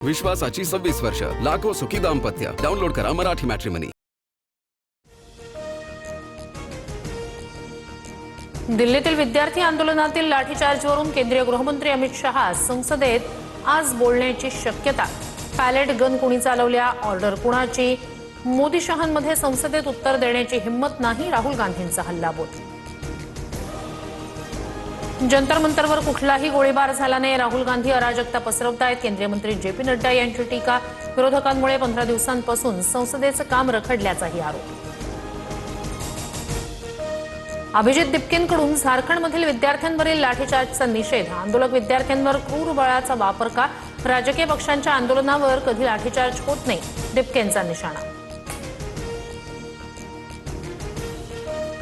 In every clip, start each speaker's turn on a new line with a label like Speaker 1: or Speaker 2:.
Speaker 1: विश्वासाची 26 वर्ष, लाखो सुखी दाम्पत्य. डाउनलोड करा मराठी मॅट्रिमनी.
Speaker 2: दिल्लीतील विद्यार्थी आंदोलनातील लाठीचार्जवरून केंद्रीय गृहमंत्री अमित शहा संसदेत आज बोलण्याची शक्यता. पॅलेट गन कुणी चालवल्या, ऑर्डर कुणाची, मोदी शहांमध्ये संसदेत उत्तर देण्याची हिम्मत नाही, राहुल गांधींचा हल्लाबोल. जंतर मंतरवर कुठलाही गोळीबार झाला नाही, राहुल गांधी अराजकता पसरवतायत. केंद्रीय मंत्री जे.पी. नड्डा यांची टीका. विरोधकांमुळे 15 दिवसांपासून संसदेचं काम रखडल्याचाही आरोप. अभिजित दिपकेंकडून झारखंडमधील विद्यार्थ्यांवरील लाठीचार्जचा निषेध. आंदोलक विद्यार्थ्यांवर क्रूर बळाचा वापर का? राजकीय पक्षांच्या आंदोलनावर कधी लाठीचार्ज होत नाही, दिपकेंचा निशाणा.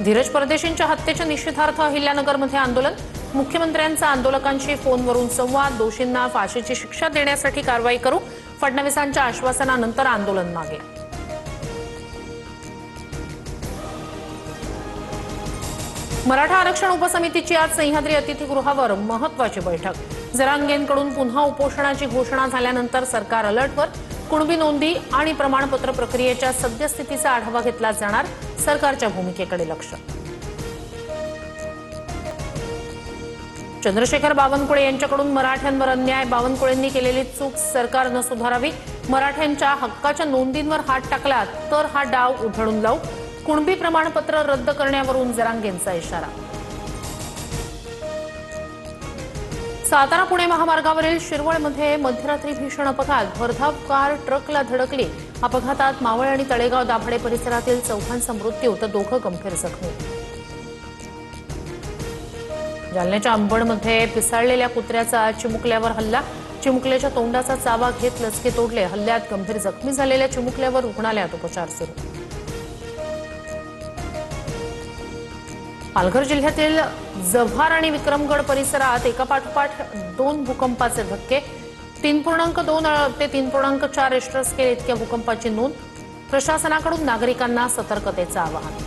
Speaker 2: धीरज परदेशींच्या हत्येच्या निषेधार्थ अहिल्यानगरमध्ये आंदोलन. मुख्यमंत्र्यांचा आंदोलकांशी फोनवरून संवाद. दोषींना फाशीची शिक्षा देण्यासाठी कारवाई करू, फडणवीसांच्या आश्वासनानंतर आंदोलन मागे. मराठा आरक्षण उपसमितीची आज सह्याद्री अतिथीगृहावर महत्वाची बैठक. जरांगेंकडून पुन्हा उपोषणाची घोषणा झाल्यानंतर सरकार अलर्टवर. कुणबी नोंदी आणि प्रमाणपत्र प्रक्रियेच्या सद्यस्थितीचा आढावा घेतला जाणार, सरकारच्या भूमिकेकडे लक्ष. चंद्रशेखर बावनकुळे यांच्याकडून मराठ्यांवर अन्याय. बावनकुळेंनी केलेली चूक सरकारनं सुधारावी. मराठ्यांच्या हक्काच्या नोंदींवर हात टाकला तर हा डाव उधळून लावू. कुणबी प्रमाणपत्र रद्द करण्यावरून जरांगेंचा इशारा. सातारा पुणे महामार्गावरील शिरवळमध्ये मध्यरात्री भीषण अपघात. भरधाव कार ट्रकला धडकली. अपघातात मावळ आणि तळेगाव दाभाडे परिसरातील 4 मृत्यू तर 2 गंभीर जखमी. जालन्याच्या अंबडमध्ये पिसाळलेल्या कुत्र्याचा चिमुकल्यावर हल्ला. चिमुकल्याच्या तोंडाचा चावा घेत लचके तोडले. हल्ल्यात गंभीर जखमी झालेल्या चिमुकल्यावर रुग्णालयात उपचार सुरू. पालघर जिल्ह्यातील जव्हार आणि विक्रमगड परिसरात एकापाठोपाठ 2 भूकंपाचे धक्के. 3.2 ते 3.4 रिश्टर स्केल इतक्या भूकंपाची नोंद. प्रशासनाकडून नागरिकांना सतर्कतेचं आवाहन.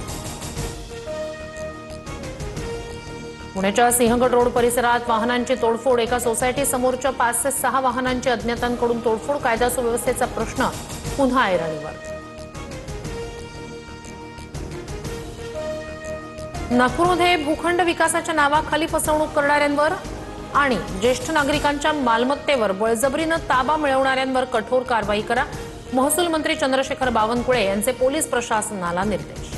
Speaker 2: पुण्याच्या सिंहगड रोड परिसरात वाहनांची तोडफोड. एका सोसायटी समोरच्या 5 ते 6 वाहनांची अज्ञातांकडून तोडफोड. कायदा सुव्यवस्थेचा प्रश्न पुन्हा ऐरणीवर. नागपूरमध्ये भूखंड विकासाच्या नावाखाली फसवणूक करणाऱ्यांवर आणि ज्येष्ठ नागरिकांच्या मालमत्तेवर बळजबरीनं ताबा मिळवणाऱ्यांवर कठोर कारवाई करा. महसूल मंत्री चंद्रशेखर बावनकुळे यांचे पोलीस प्रशासनाला निर्देश.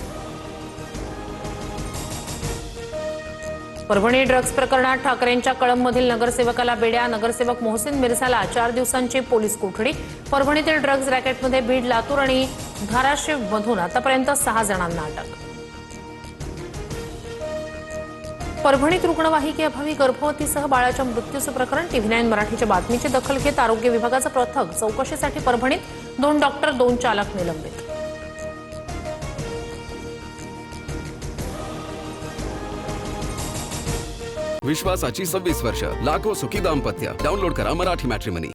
Speaker 2: परभणी ड्रग्ज प्रकरणात ठाकरेंच्या कळंबमधील नगरसेवकाला बेड्या. नगरसेवक मोहसिन मिर्झाला 4 दिवसांची पोलीस कोठडी. परभणीतील ड्रग्ज रॅकेटमध्ये बीड, लातूर आणि धाराशिवमधून आतापर्यंत 6 जणांना अटक. परभणीत रुग्णवाहिकेअभावी गर्भवतीसह बाळाच्या मृत्यूचं प्रकरण. TV9 मराठीच्या बातमीची दखल घेत आरोग्य विभागाचं पथक चौकशीसाठी परभणीत. 2 डॉक्टर 2 चालक निलंबित.
Speaker 1: विश्वासाची 26 वर्ष, लाखो सुखी दाम्पत्य. डाउनलोड करा मराठी मॅट्रिमनी.